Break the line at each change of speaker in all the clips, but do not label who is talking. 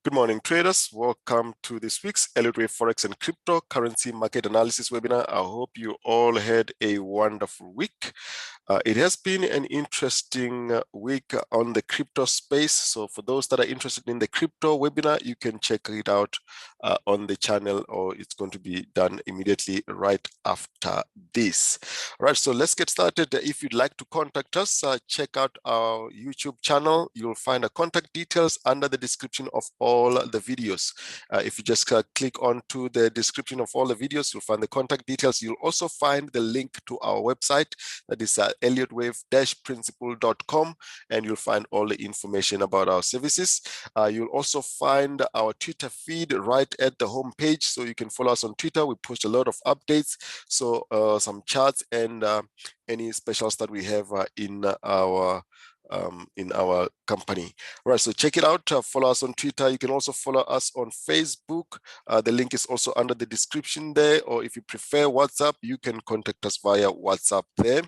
Good morning, traders. Welcome to this week's Elliott Forex and Cryptocurrency Market Analysis webinar. I hope you all had a wonderful week. It has been an interesting week on the crypto space. So for those that are interested in the crypto webinar, you can check it out on the channel, or it's going to be done immediately right after this. All right, so let's get started. If you'd like to contact us, check out our YouTube channel. You'll find the contact details under the description of all the videos. If you just click onto the description of all the videos, you'll find the contact details. You'll also find the link to our website, that is elliotwave-principle.com, and you'll find all the information about our services. You'll also find our Twitter feed right at the home page, so you can follow us on Twitter. We post a lot of updates, so some charts and any specials that we have in our company. All right, so check it out. Follow us on Twitter. You can also follow us on Facebook. The link is also under the description there, or if you prefer WhatsApp, you can contact us via WhatsApp there.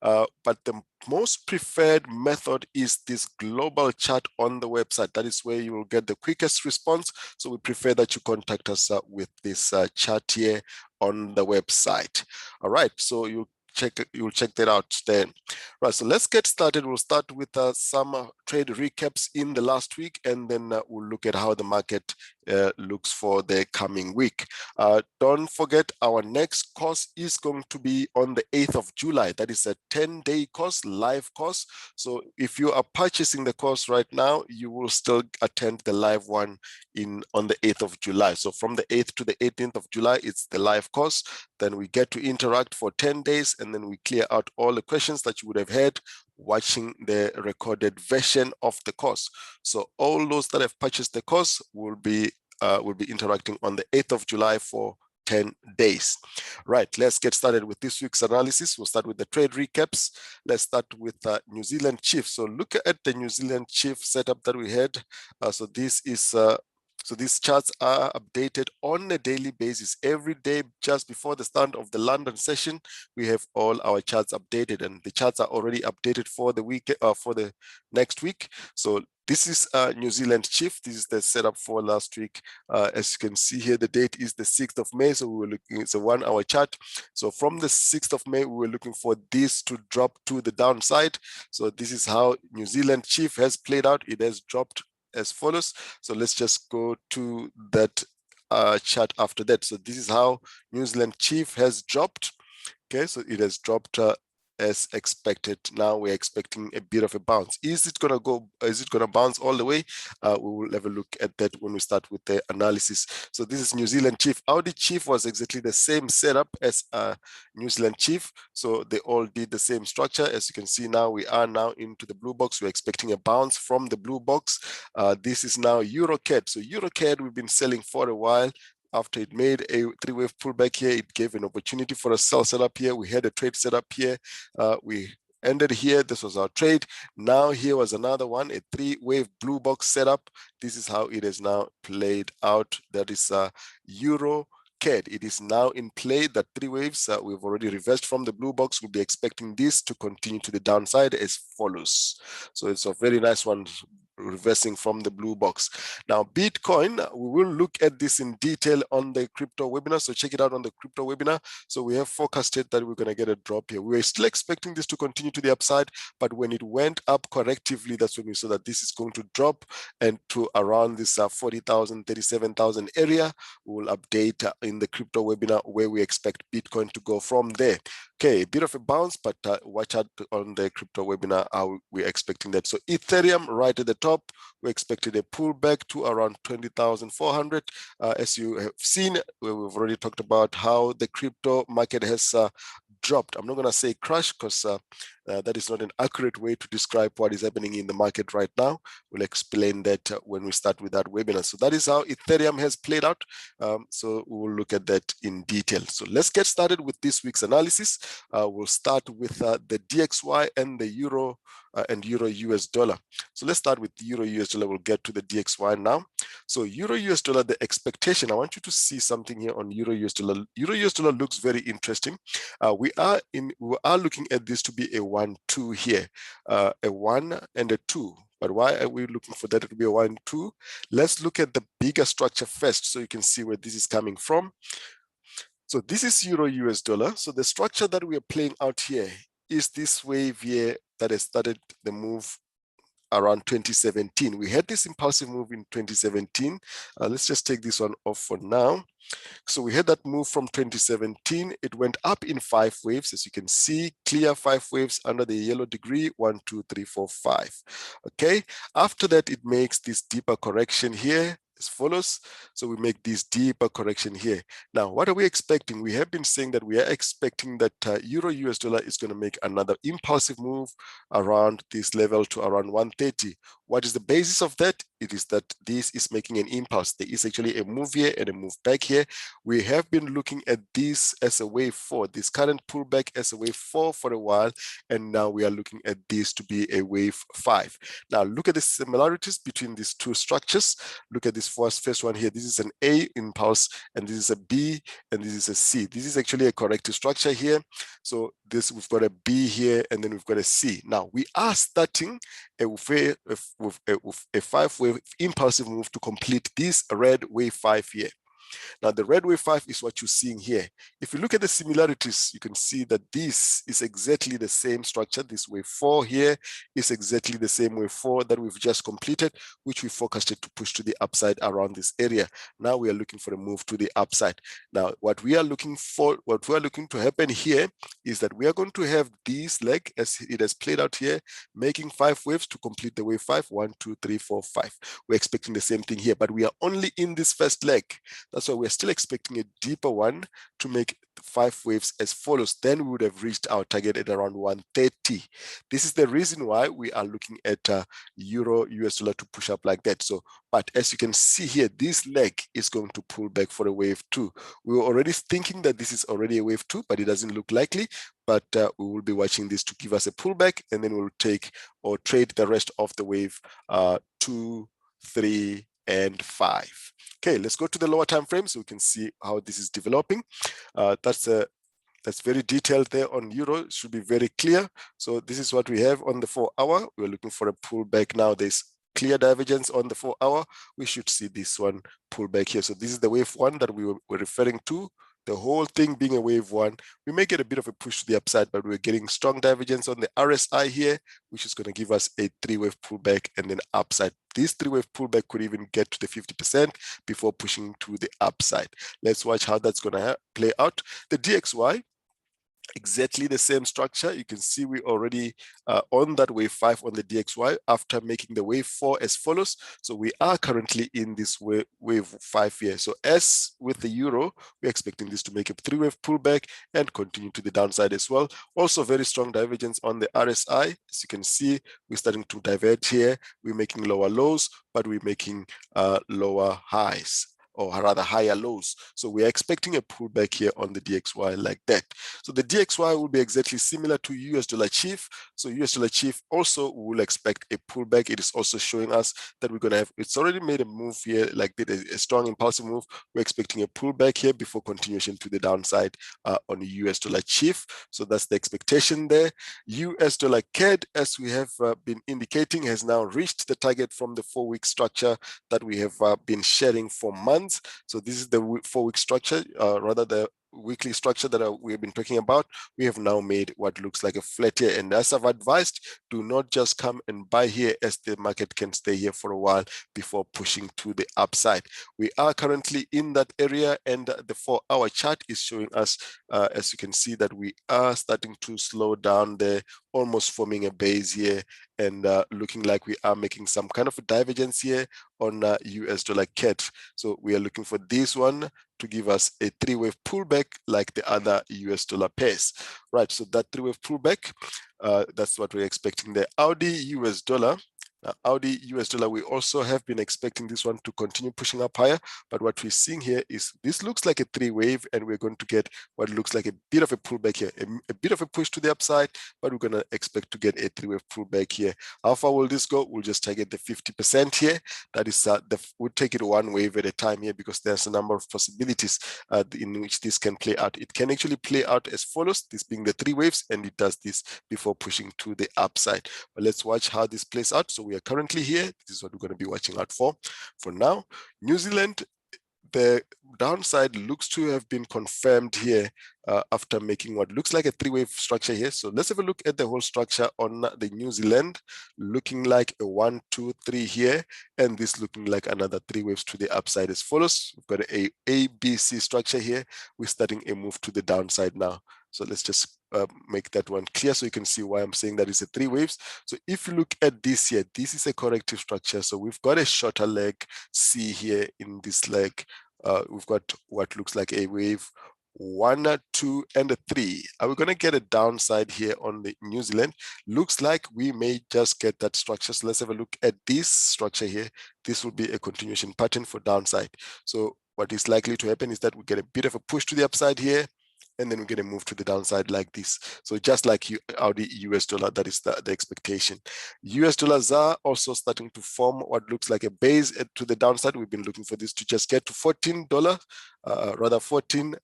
But the most preferred method is this global chat on the website. That is where you will get the quickest response. So we prefer that you contact us with this chat here on the website. All right, so you'll check that out then. Right, so let's get started. We'll start with some trade recaps in the last week, and then we'll look at how the market looks for the coming week. Don't forget, our next course is going to be on the 8th of July. That is a 10-day course, live course. So if you are purchasing the course right now, you will still attend the live one on the 8th of July. So from the 8th to the 18th of July, it's the live course. Then we get to interact for 10 days, and then we clear out all the questions that you would have had watching the recorded version of the course. So all those that have purchased the course will be interacting on the 8th of July for 10 days. Right, let's get started with this week's analysis. We'll start with the trade recaps. Let's start with New Zealand CHF. So look at the New Zealand CHF setup that we had. So these charts are updated on a daily basis. Every day, just before the start of the London session, we have all our charts updated, and the charts are already updated for the week, for the next week. So this is New Zealand CHF. This is the setup for last week. As you can see here, the date is the 6th of May. So we were looking, it's a 1 hour chart. So from the 6th of May, we were looking for this to drop to the downside. So this is how New Zealand CHF has played out. It has dropped as follows. So let's just go to that chart after that. So this is how New Zealand CHF has dropped. Okay, so it has dropped as expected. Now we're expecting a bit of a bounce. Is it gonna bounce all the way? We will have a look at that when we start with the analysis. So this is New Zealand CHF. AUDCHF was exactly the same setup as New Zealand CHF. So they all did the same structure. As you can see now, we are now into the blue box. We're expecting a bounce from the blue box. This is now EURCAD. So EURCAD, we've been selling for a while. After it made a 3-wave pullback here, it gave an opportunity for a sell setup here. We had a trade setup here. We ended here. This was our trade. Now here was another one, a 3-wave blue box setup. This is how it is now played out. That is EURCAD. It is now in play, that 3 waves. We've already reversed from the blue box. We'll be expecting this to continue to the downside as follows. So it's a very nice one, reversing from the blue box. Now Bitcoin, we will look at this in detail on the crypto webinar, so check it out on the crypto webinar. So we have forecasted that we're going to get a drop here. We're still expecting this to continue to the upside, but when it went up correctively, that's when we saw that this is going to drop and to around this 40,000, 37,000 area. We will update in the crypto webinar where we expect Bitcoin to go from there. Okay, a bit of a bounce, but watch out on the crypto webinar how we're expecting that. So Ethereum right at the top, we expected a pullback to around 20,400. As you have seen, we've already talked about how the crypto market has dropped. I'm not going to say crash because that is not an accurate way to describe what is happening in the market right now. We'll explain that when we start with that webinar. So that is how Ethereum has played out. So we will look at that in detail. So let's get started with this week's analysis. We'll start with the DXY and the Euro and Euro US dollar. So let's start with the Euro US dollar. We'll get to the DXY now. So Euro US dollar, the expectation, I want you to see something here on Euro US dollar. Euro US dollar looks very interesting. We are looking at this to be a 1-2 here, a 1 and a 2. But why are we looking for that to be a 1-2? Let's look at the bigger structure first so you can see where this is coming from. So this is Euro US dollar. So the structure that we are playing out here is this wave here that has started the move around 2017. We had this impulsive move in 2017. Let's just take this one off for now. So we had that move from 2017. It went up in 5 waves, as you can see, clear 5 waves under the yellow degree, 1, 2, 3, 4, 5. Okay, after that, it makes this deeper correction here as follows. So we make this deeper correction here. Now, what are we expecting? We have been saying that we are expecting that Euro US dollar is going to make another impulsive move around this level to around 130. What is the basis of that? It is that this is making an impulse. There is actually a move here and a move back here. We have been looking at this as a wave 4, this current pullback as a wave 4 for a while, and now we are looking at this to be a wave 5. Now look at the similarities between these two structures. Look at this first one here. This is an A impulse, and this is a B, and this is a C. This is actually a corrective structure here. So this, we've got a B here, and then we've got a C. Now we are starting with a 5-wave impulsive move to complete this red wave 5 here. Now the red wave 5 is what you're seeing here. If you look at the similarities, you can see that this is exactly the same structure. This wave 4 here is exactly the same wave 4 that we've just completed, which we forecasted to push to the upside around this area. Now we are looking for a move to the upside. Now what we are looking to happen here is that we are going to have this leg as it has played out here, making 5 waves to complete the wave 5. 1, 2, 3, 4, 5. We're expecting the same thing here, but we are only in this first leg. That's why we're still expecting a deeper one to make 5 waves as follows. Then we would have reached our target at around 130. This is the reason why we are looking at Euro US dollar to push up like that. So, but as you can see here, this leg is going to pull back for a wave 2. We were already thinking that this is already a wave 2, but it doesn't look likely. But we will be watching this to give us a pullback, and then we'll take or trade the rest of the wave 2, 3, and 5. Okay, let's go to the lower time frame so we can see how this is developing. That's very detailed there on Euro. It should be very clear. So this is what we have on the 4-hour. We're looking for a pullback now. There's clear divergence on the 4-hour. We should see this one pull back here. So this is the wave 1 that we were referring to. The whole thing being a wave 1, we may get a bit of a push to the upside, but we're getting strong divergence on the RSI here, which is going to give us a 3-wave pullback and then upside. This 3-wave pullback could even get to the 50% before pushing to the upside. Let's watch how that's going to play out. The DXY, exactly the same structure. You can see we already on that wave 5 on the DXY after making the wave 4 as follows. So we are currently in this wave 5 here. So as with the Euro, we're expecting this to make a 3-wave pullback and continue to the downside as well. Also very strong divergence on the RSI. As you can see, we're starting to diverge here. We're making lower lows, but we're making lower highs, or rather higher lows. So we are expecting a pullback here on the DXY like that. So the DXY will be exactly similar to US dollar CHF. So US dollar CHF also will expect a pullback. It is also showing us that we're going to have, it's already made a move here, like a strong impulsive move. We're expecting a pullback here before continuation to the downside on US dollar CHF. So that's the expectation there. US dollar CAD, as we have been indicating, has now reached the target from the 4-week structure that we have been sharing for months. So this is the 4-week structure, rather the weekly structure that we have been talking about. We have now made what looks like a flat here, and as I've advised, do not just come and buy here, as the market can stay here for a while before pushing to the upside. We are currently in that area, and the 4-hour chart is showing us, as you can see, that we are starting to slow down there, almost forming a base here, and looking like we are making some kind of a divergence here on US dollar CAD. So we are looking for this one to give us a 3-wave pullback like the other US dollar pairs. Right, so that 3-wave pullback, that's what we're expecting there. AUD US dollar, Now, AUD US dollar, we also have been expecting this one to continue pushing up higher, but what we're seeing here is this looks like a three wave, and we're going to get what looks like a bit of a pullback here, a bit of a push to the upside, but we're going to expect to get a three wave pullback here. How far will this go? We'll just target the 50% here. That is, we'll take it one wave at a time here, because there's a number of possibilities in which this can play out. It can actually play out as follows, this being the three waves, and it does this before pushing to the upside. But let's watch how this plays out. So we are currently here. This is what we're going to be watching out for. For now, New Zealand, the downside looks to have been confirmed here after making what looks like a three-wave structure here. So let's have a look at the whole structure on the New Zealand, looking like a 1, 2, 3 here, and this looking like another three waves to the upside as follows. We've got a ABC structure here. We're starting a move to the downside now. So let's just make that one clear so you can see why I'm saying that it's a three waves. So if you look at this here, this is a corrective structure. So we've got a shorter leg C here in this leg. We've got what looks like a wave 1, 2, and 3. Are we going to get a downside here on the New Zealand? Looks like we may just get that structure. So let's have a look at this structure here. This will be a continuation pattern for downside. So what is likely to happen is that we get a bit of a push to the upside here, and then we're going to move to the downside like this. So just like AUD US dollar, that is the expectation. US dollar ZAR also starting to form what looks like a base to the downside. We've been looking for this to just get to $14, rather 14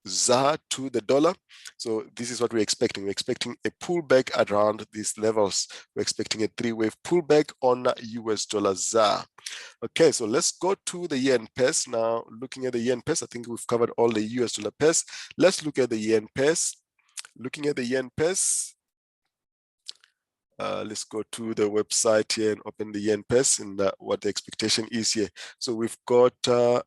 ZAR to the dollar. So this is what we're expecting. We're expecting a pullback around these levels. We're expecting a three-wave pullback on US dollar ZAR. Okay, so let's go to the yen pairs. Now, looking at the yen pairs, I think we've covered all the US dollar pairs. Let's look at the yen pairs. Looking at the yen pairs, let's go to the website here and open the yen pairs and what the expectation is here. So we've got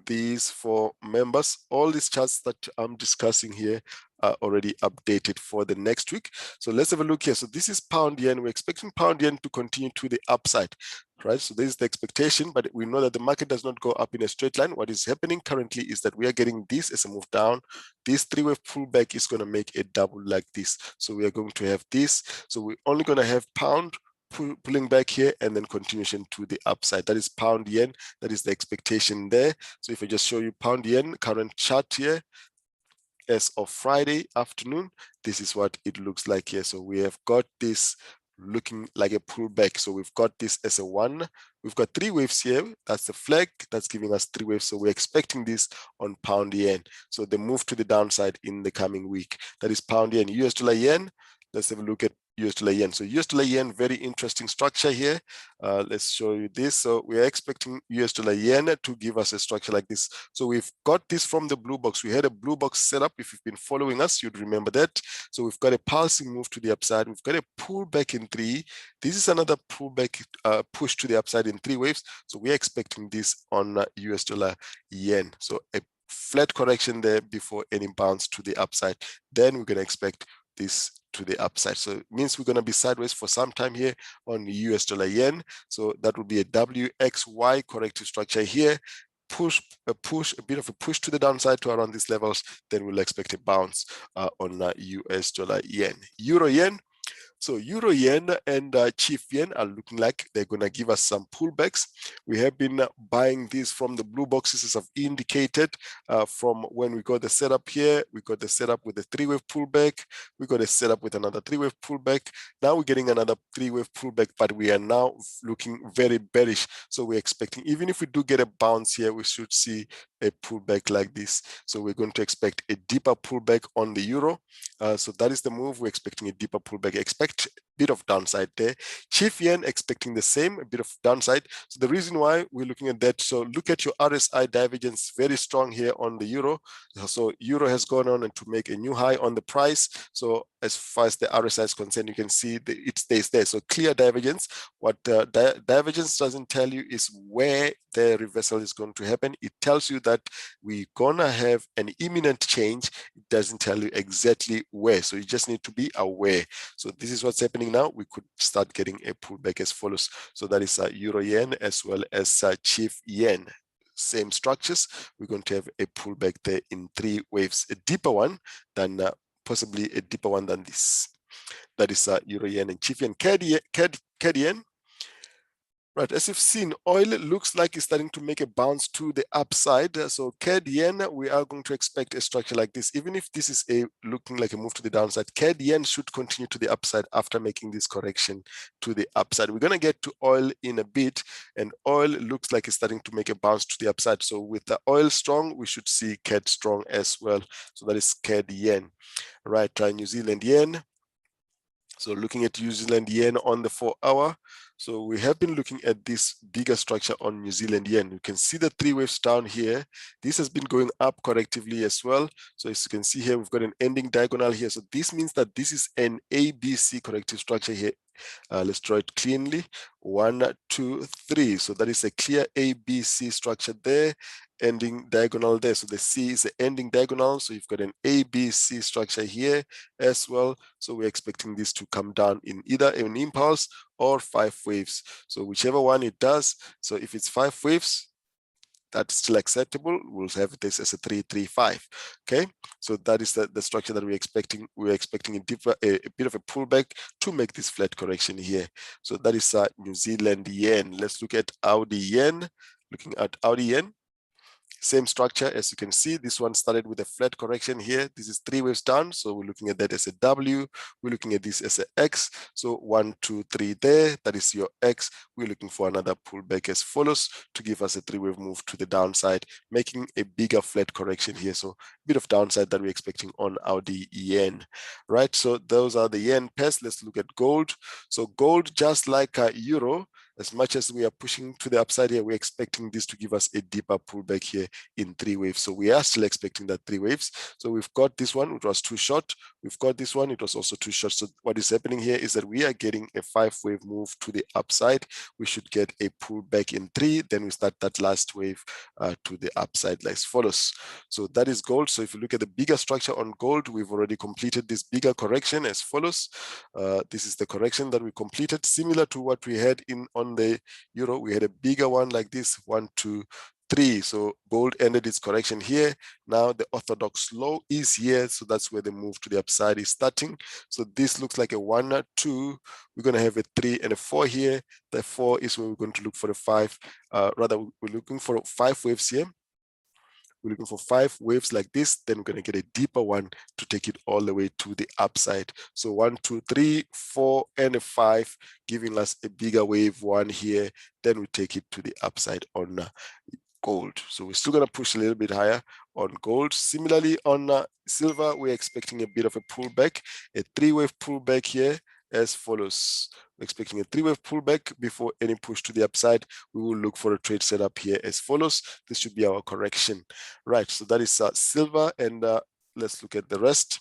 these for members. All these charts that I'm discussing here are already updated for the next week. So let's have a look here. So this is pound yen. We're expecting pound yen to continue to the upside, right? So this is the expectation, but we know that the market does not go up in a straight line. What is happening currently is that we are getting this as a move down. This three-wave pullback is going to make a double like this. So we are going to have this. So we're only going to have pound pulling back here and then continuation to the upside. That is pound yen. That is the expectation there. So if I just show you pound yen current chart here as of Friday afternoon, this is what it looks like here. So we have got this looking like a pullback. So we've got this as a 1. We've got 3 waves here. That's the flag that's giving us 3 waves. So we're expecting this on pound yen. So the move to the downside in the coming week. That is pound yen. US dollar yen. Let's have a look at US dollar yen. So US dollar yen, very interesting structure here. Let's show you this. So we are expecting US dollar yen to give us a structure like this. So we've got this from the blue box. We had a blue box setup. If you've been following us, you'd remember that. So we've got a pulsing move to the upside. We've got a pullback in 3. This is another pullback push to the upside in 3 waves. So we're expecting this on US dollar yen. So a flat correction there before any bounce to the upside. Then we're going to expect this to the upside. So it means we're going to be sideways for some time here on US dollar yen. So that will be a WXY corrective structure here. A bit of a push to the downside to around these levels. Then we'll expect a bounce on US dollar yen. Euro yen. So Euro yen and CHF yen are looking like they're going to give us some pullbacks. We have been buying these from the blue boxes as I've indicated from when we got the setup here. We got the setup with a 3-wave pullback. We got a setup with another 3-wave pullback. Now we're getting another 3-wave pullback, but we are now looking very bearish. So we're expecting, even if we do get a bounce here, we should see a pullback like this. So we're going to expect a deeper pullback on the euro. So that is the move. We're expecting a deeper pullback. Expect a bit of downside there. CHF yen expecting the same, a bit of downside. So the reason why we're looking at that, so look at your RSI divergence, very strong here on the euro. So euro has gone on and to make a new high on the price. So as far as the RSI is concerned, you can see that it stays there. So clear divergence. What divergence doesn't tell you is where the reversal is going to happen. It tells you that we're gonna have an imminent change. It doesn't tell you exactly where. So you just need to be aware. So this is what's happening now. We could start getting a pullback as follows. So that is euro yen as well as CHF yen. Same structures. We're going to have a pullback there in 3 waves, a deeper one than possibly a deeper one than this. That is euro yen and CHF yen. CAD yen. Right, as you've seen, oil looks like it's starting to make a bounce to the upside. So CAD yen, we are going to expect a structure like this. Even if this is looking like a move to the downside, CAD yen should continue to the upside after making this correction to the upside. We're going to get to oil in a bit, and oil looks like it's starting to make a bounce to the upside. So with the oil strong, we should see CAD strong as well. So that is CAD yen. Right, New Zealand yen. So looking at New Zealand yen on the 4-hour. So we have been looking at this bigger structure on New Zealand yen. You can see the 3 waves down here. This has been going up correctively as well. So as you can see here, we've got an ending diagonal here. So this means that this is an ABC corrective structure here. Let's draw it cleanly. 1, 2, 3. So that is a clear ABC structure there, ending diagonal there. So the C is the ending diagonal. So you've got an ABC structure here as well. So we're expecting this to come down in either an impulse or 5 waves. So whichever one it does. So if it's 5 waves, that's still acceptable. We'll have this as a 335. Okay, so that is the structure that we're expecting. We're expecting a bit of a pullback to make this flat correction here. So that is New Zealand yen. Let's look at AUD yen. Looking at AUD yen. Same structure, as you can see, this one started with a flat correction here. This is 3 waves down, so we're looking at that as a W. We're looking at this as a X. So 1, 2, 3 there, that is your X. We're looking for another pullback as follows to give us a 3-wave move to the downside, making a bigger flat correction here. So a bit of downside that we're expecting on AUD yen, right? So those are the yen pairs. Let's look at gold. So gold, just like euro, as much as we are pushing to the upside here, we're expecting this to give us a deeper pullback here in 3 waves. So we are still expecting that 3 waves. So we've got this one, it was too short. We've got this one, it was also too short. So what is happening here is that we are getting a 5-wave move to the upside. We should get a pullback in 3. Then we start that last wave to the upside as follows. So that is gold. So if you look at the bigger structure on gold, we've already completed this bigger correction as follows. This is the correction that we completed, similar to what we had on the euro. We had a bigger one like this, 1, 2, 3. So gold ended its correction here. Now the orthodox low is here. So that's where the move to the upside is starting. So this looks like a 1, 2. We're going to have a 3 and a 4 here. The 4 is where we're going to look for the 5. Rather, we're looking for 5 waves here. We're looking for 5 waves like this, then we're going to get a deeper one to take it all the way to the upside. So 1, 2, 3, 4, and a 5, giving us a bigger wave 1 here. Then we take it to the upside on gold. So we're still going to push a little bit higher on gold. Similarly, on silver, we're expecting a bit of a pullback, a 3-wave pullback here as follows. We're expecting a 3-wave pullback before any push to the upside. We will look for a trade setup here as follows. This should be our correction. Right, so that is silver, and let's look at the rest.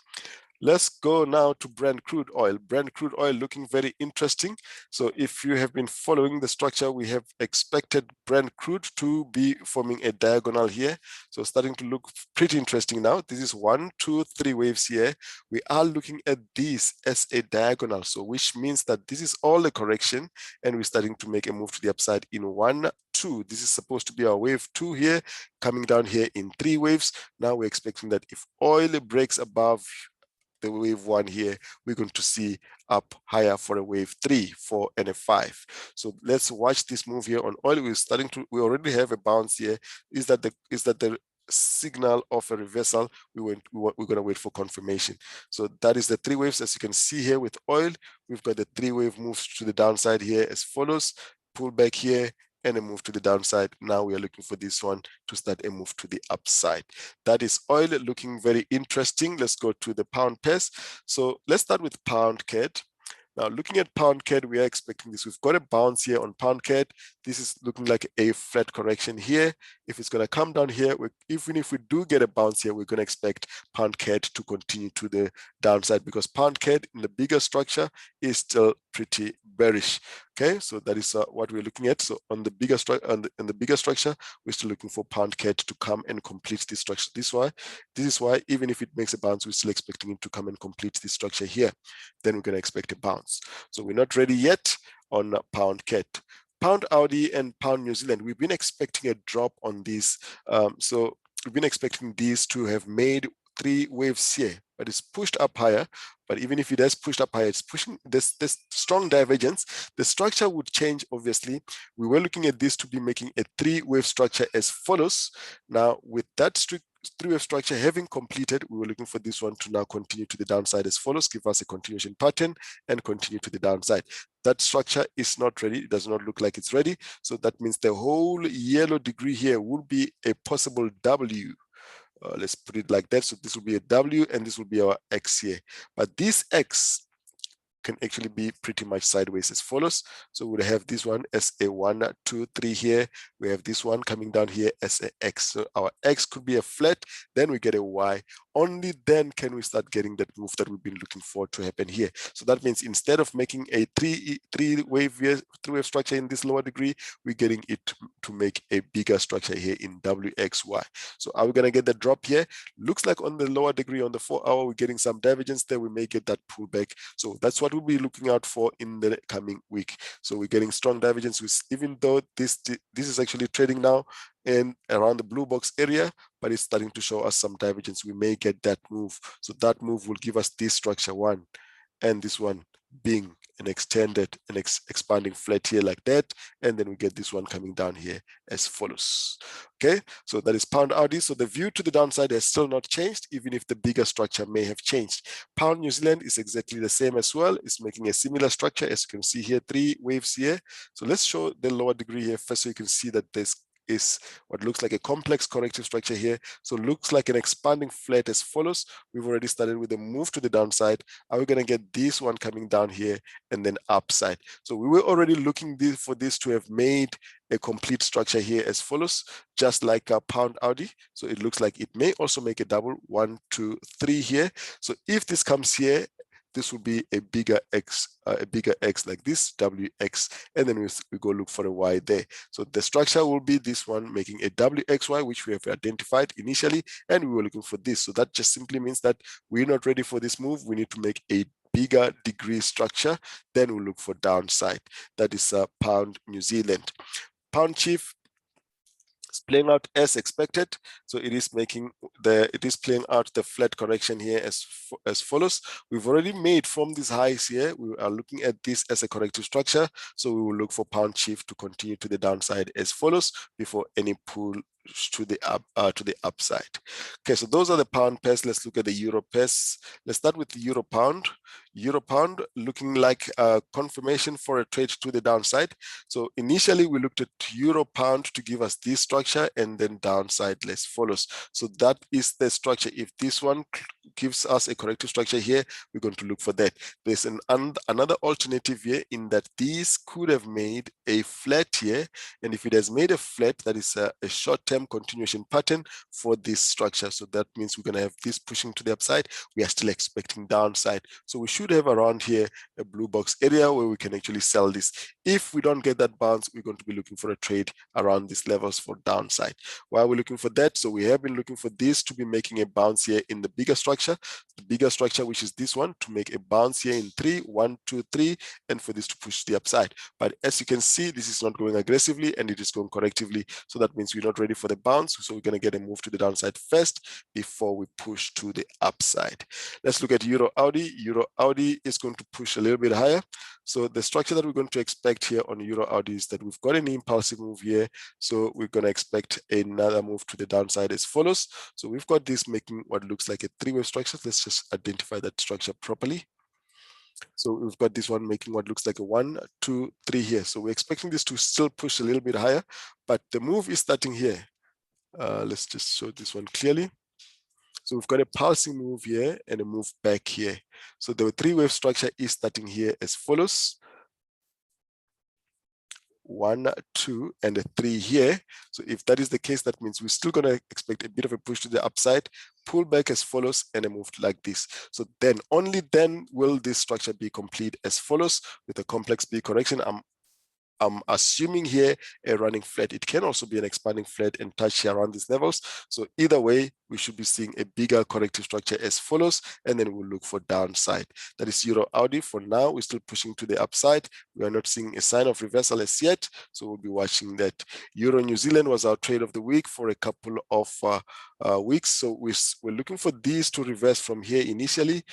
Let's go now to Brent crude oil. Brent crude oil looking very interesting. So if you have been following the structure, we have expected Brent crude to be forming a diagonal here. So starting to look pretty interesting now. This is 1, 2, 3 waves here. We are looking at this as a diagonal. So which means that this is all the correction, and we're starting to make a move to the upside in 1, 2. This is supposed to be our wave 2 here, coming down here in 3 waves. Now we're expecting that if oil breaks above the wave 1 here, we're going to see up higher for a wave 3, 4, and a 5. So let's watch this move here on oil. We already have a bounce here. Is that the signal of a reversal? We're going to wait for confirmation. So that is the 3 waves. As you can see here with oil, we've got the 3-wave moves to the downside here as follows. Pull back here and a move to the downside. Now we are looking for this one to start a move to the upside. That is oil looking very interesting. Let's go to the pound pairs. So let's start with pound CAD. Now, looking at pound CAD, we are expecting this. We've got a bounce here on pound CAD. This is looking like a flat correction here. If it's going to come down here, even if we do get a bounce here, we're going to expect pound CAD to continue to the downside, because pound CAD in the bigger structure is still pretty bearish. Okay, so that is what we're looking at. So on the bigger structure, we're still looking for pound CAD to come and complete this structure. This is why even if it makes a bounce, we're still expecting it to come and complete this structure here. Then we're going to expect a bounce. So we're not ready yet on pound CAD. Pound AUD and pound New Zealand, we've been expecting a drop on these. So we've been expecting these to have made three waves here, but it's pushed up higher. But even if it has pushed up higher, it's pushing this strong divergence. The structure would change, obviously. We were looking at this to be making a three-wave structure as follows. Now, with that three-wave structure having completed, we were looking for this one to now continue to the downside as follows, give us a continuation pattern and continue to the downside. That structure is not ready. It does not look like it's ready. So that means the whole yellow degree here will be a possible W. Let's put it like that. So this will be a W and this will be our X here. But this X can actually be pretty much sideways as follows. So we'll have this one as a 1, 2, 3 here. We have this one coming down here as a X. So our X could be a flat, then we get a Y. Only then can we start getting that move that we've been looking for to happen here. So that means instead of making a three-wave structure in this lower degree, we're getting it to make a bigger structure here in WXY. So are we going to get the drop here? Looks like on the lower degree, on the 4 hour, we're getting some divergence there. We may get that pullback. So that's what we'll be looking out for in the coming week. So we're getting strong divergence, even though this is actually trading now and around the blue box area, but it's starting to show us some divergence. We may get that move. So that move will give us this structure one and this one being an extended and expanding flat here like that, and then we get this one coming down here as follows. Okay, so that is pound AUD. So the view to the downside has still not changed, even if the bigger structure may have changed. Pound New Zealand is exactly the same as well. It's making a similar structure, as you can see here, 3 waves here. So let's show the lower degree here first, so you can see that this is what looks like a complex corrective structure here. So looks like an expanding flat as follows. We've already started with a move to the downside. Are we going to get this one coming down here and then upside? So we were already looking for this to have made a complete structure here as follows, just like a pound AUD. So it looks like it may also make a double 1, 2, 3 here. So if this comes here, this will be a bigger X like this, WX, and then we go look for a Y there. So the structure will be this one making a WXY, which we have identified initially, and we were looking for this. So that just simply means that we're not ready for this move. We need to make a bigger degree structure, then we'll look for downside. That is pound New Zealand. Pound CHF is playing out as expected. So it is playing out the flat correction here as follows. We've already made from these highs here, we are looking at this as a corrective structure. So we will look for pound CHF to continue to the downside as follows before any pull to the upside. Okay, so those are the pound pairs. Let's look at the euro pairs. Let's start with the euro pound. Euro pound looking like a confirmation for a trade to the downside. So initially we looked at euro pound to give us this structure and then downside as follows. So that is the structure. If this one gives us a corrective structure here, we're going to look for that. There's another alternative here in that this could have made a flat here, and if it has made a flat, that is a short-term continuation pattern for this structure. So that means we're going to have this pushing to the upside. We are still expecting downside. So we should have around here a blue box area where we can actually sell this. If we don't get that bounce, we're going to be looking for a trade around these levels for downside. Why are we looking for that? So we have been looking for this to be making a bounce here in the bigger structure, which is this one, to make a bounce here in 3, 1, 2, 3, and for this to push the upside. But as you can see, this is not going aggressively and it is going correctively. So that means we're not ready for the bounce. So we're going to get a move to the downside first before we push to the upside. Let's look at Euro AUD. Euro AUD is going to push a little bit higher. So the structure that we're going to expect here on Euro AUD is that we've got an impulsive move here. So we're going to expect another move to the downside as follows. So we've got this making what looks like a three-wave structure. Let's just identify that structure properly. So we've got this one making what looks like a 1, 2, 3 here. So we're expecting this to still push a little bit higher, but the move is starting here. Let's just show this one clearly. So we've got a pulsing move here and a move back here. So the three-wave structure is starting here as follows. 1, 2, and a 3 here. So if that is the case, that means we're still going to expect a bit of a push to the upside, pull back as follows, and a move like this. So then, only then will this structure be complete as follows with a complex B correction. I'm I'm assuming here a running flat. It can also be an expanding flat and touch here around these levels. So either way, we should be seeing a bigger corrective structure as follows, and then we'll look for downside. That is EURAUD. For now, we're still pushing to the upside. We are not seeing a sign of reversal as yet, so we'll be watching that. Euro New Zealand was our trade of the week for a couple of weeks. So we're looking for these to reverse from here initially.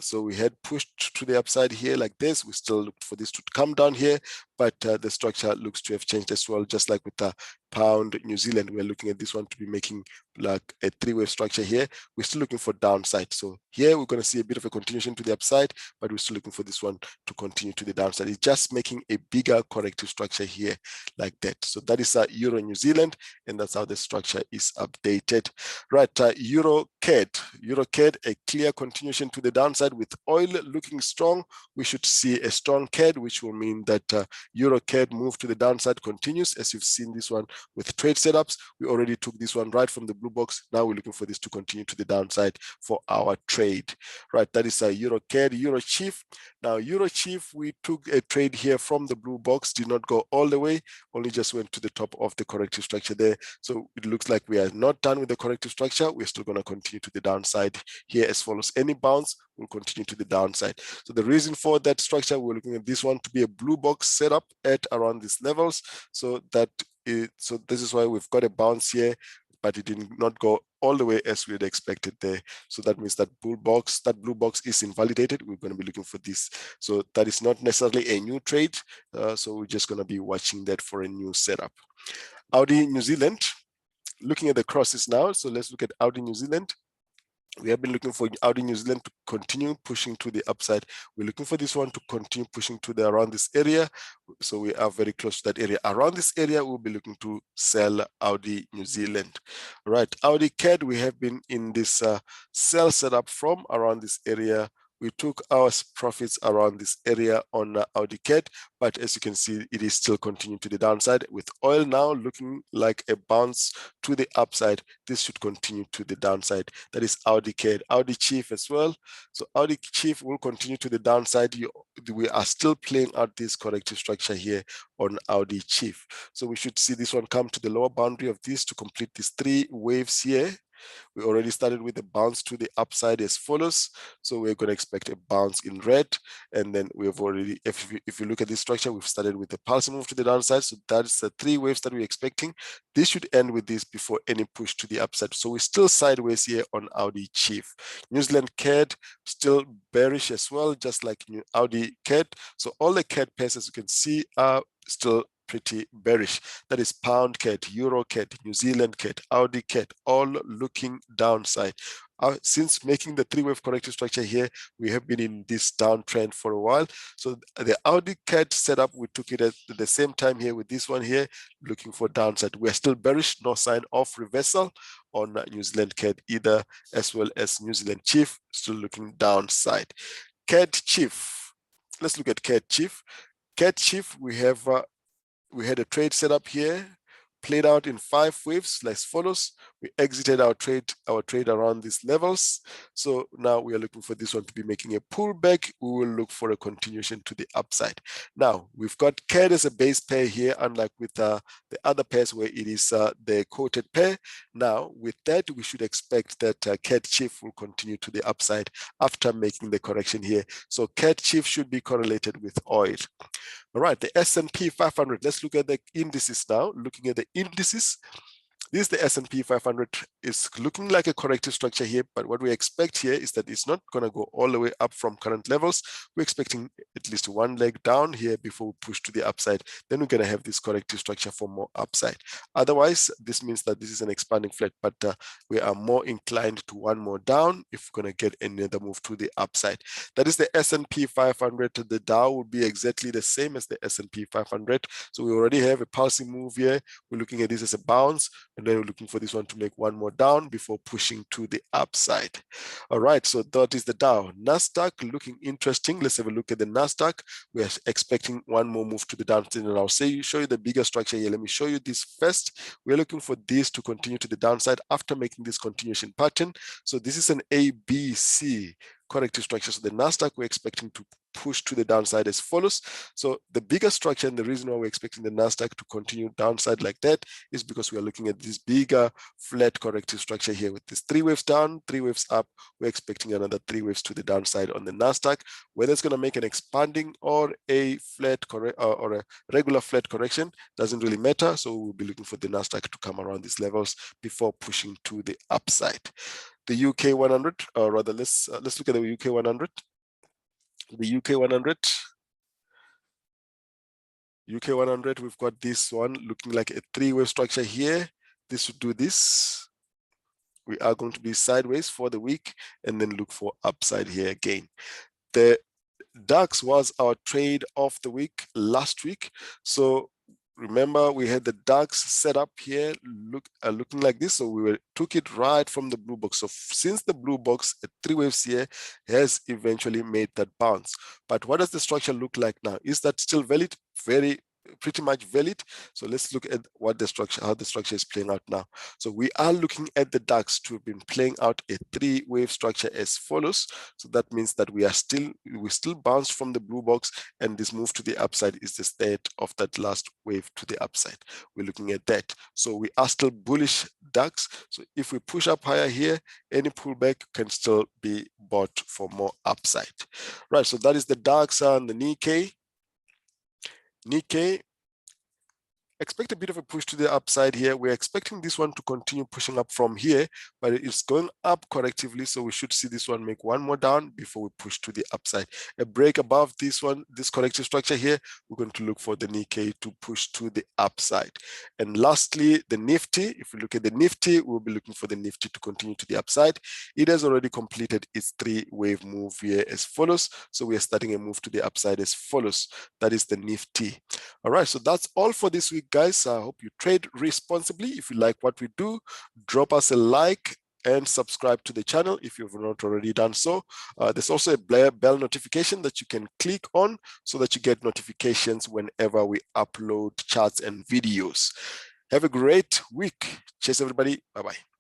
So we had pushed to the upside here like this. We still looked for this to come down here, but the structure looks to have changed as well, just like with the pound New Zealand. We're looking at this one to be making like a three-wave structure here. We're still looking for downside. So here we're going to see a bit of a continuation to the upside, but we're still looking for this one to continue to the downside. It's just making a bigger corrective structure here like that. So that is Euro New Zealand, and that's how the structure is updated. Right, EURCAD. EURCAD, a clear continuation to the downside with oil looking strong. We should see a strong CAD, which will mean that EURCAD move to the downside continues, as you've seen this one with trade setups. We already took this one right from the blue box. Now we're looking for this to continue to the downside for our trade. Right, that is EURCAD, EURCHF. Now EURCHF, we took a trade here from the blue box, did not go all the way, only just went to the top of the corrective structure there. So it looks like we are not done with the corrective structure. We're still going to continue to the downside here as follows. Any bounce will continue to the downside. So the reason for that structure, we're looking at this one to be a blue box setup at around these levels. So this is why we've got a bounce here, but it did not go all the way as we had expected there. So that means that blue box is invalidated. We're going to be looking for this. So that is not necessarily a new trade. So we're just going to be watching that for a new setup. Audi New Zealand, looking at the crosses now. So let's look at Audi New Zealand. We have been looking for Audi New Zealand to continue pushing to the upside. We're looking for this one to continue pushing to the around this area. So we are very close to that area. Around this area, we'll be looking to sell Audi New Zealand. All right, AUDCHF, we have been in this sell setup from around this area. We took our profits around this area on AUDCHF, but as you can see, it is still continuing to the downside. With oil now looking like a bounce to the upside, this should continue to the downside. That is AUDCHF, AUDCHF as well. So AUDCHF will continue to the downside. We are still playing out this corrective structure here on AUDCHF. So we should see this one come to the lower boundary of this to complete these three waves here. We already started with a bounce to the upside as follows. So we're going to expect a bounce in red. And then we have already, if you look at this structure, we've started with a pulse move to the downside. So that's the three waves that we're expecting. This should end with this before any push to the upside. So we're still sideways here on AUDCHF. New Zealand CAD still bearish as well, just like AUDCHF. So all the CAD pairs, as you can see, are still pretty bearish. That is pound CAD, EUROCAD, New Zealand CAD, AUDCHF, all looking downside. Since making the three-wave corrective structure here, we have been in this downtrend for a while. So the AUDCHF setup, we took it at the same time here with this one here, looking for downside. We are still bearish, no sign of reversal on New Zealand CAD either, as well as New Zealand CHF, still looking downside. CADJPY, let's look at CADJPY. CADJPY, we had a trade set up here, played out in 5 waves as follows. We exited our trade around these levels. So now we are looking for this one to be making a pullback. We will look for a continuation to the upside. Now we've got CAD as a base pair here, unlike with the other pairs where it is the quoted pair. Now with that, we should expect that CADJPY will continue to the upside after making the correction here. So CADJPY should be correlated with oil. All right, the S&P 500. Let's look at the indices now. Looking at the indices, this is the S&P 500. Is looking like a corrective structure here, but what we expect here is that it's not going to go all the way up from current levels. We're expecting at least one leg down here before we push to the upside. Then we're going to have this corrective structure for more upside. Otherwise, this means that this is an expanding flat, but we are more inclined to one more down if we're going to get another move to the upside. That is the S&P 500. The Dow will be exactly the same as the S&P 500. So we already have a pulsing move here. We're looking at this as a bounce, and then we're looking for this one to make one more down before pushing to the upside. All right, so that is the Dow. NASDAQ looking interesting. Let's have a look at the NASDAQ. We are expecting one more move to the downside, and I'll show you the bigger structure here. Let me show you this first. We're looking for this to continue to the downside after making this continuation pattern. So this is an ABC corrective structure. So the NASDAQ, we're expecting to push to the downside as follows. So the bigger structure, and the reason why we're expecting the Nasdaq to continue downside like that is because we are looking at this bigger flat corrective structure here with these 3 waves down, 3 waves up. We're expecting another 3 waves to the downside on the Nasdaq. Whether it's going to make an expanding or a flat or a regular flat correction doesn't really matter. So we'll be looking for the Nasdaq to come around these levels before pushing to the upside. The UK 100, or rather, let's look at the UK 100. The UK 100. UK 100, we've got this one looking like a 3-wave structure here. This would do this. We are going to be sideways for the week and then look for upside here again. The DAX was our trade of the week last week. So remember, we had the DAX set up here looking like this. So we took it right from the blue box. So since the blue box at 3 waves here has eventually made that bounce. But what does the structure look like now? Is that still valid? Pretty much valid. So let's look at what the structure, how the structure is playing out now. So we are looking at the DAX to have been playing out a 3-wave structure as follows. So that means that we still bounced from the blue box, and this move to the upside is the state of that last wave to the upside. We're looking at that. So we are still bullish DAX. So if we push up higher here, any pullback can still be bought for more upside. Right. So that is the DAX and the Nikkei. Nikkei, expect a bit of a push to the upside here. We're expecting this one to continue pushing up from here, but it's going up correctively. So we should see this one make one more down before we push to the upside. A break above this one, this corrective structure here, we're going to look for the Nikkei to push to the upside. And lastly, the Nifty. If we look at the Nifty, we'll be looking for the Nifty to continue to the upside. It has already completed its 3-wave move here as follows. So we are starting a move to the upside as follows. That is the Nifty. All right, so that's all for this week, guys. I hope you trade responsibly. If you like what we do, drop us a like and subscribe to the channel if you've not already done so. There's also a bell notification that you can click on so that you get notifications whenever we upload charts and videos. Have a great week. Cheers, everybody. Bye-bye.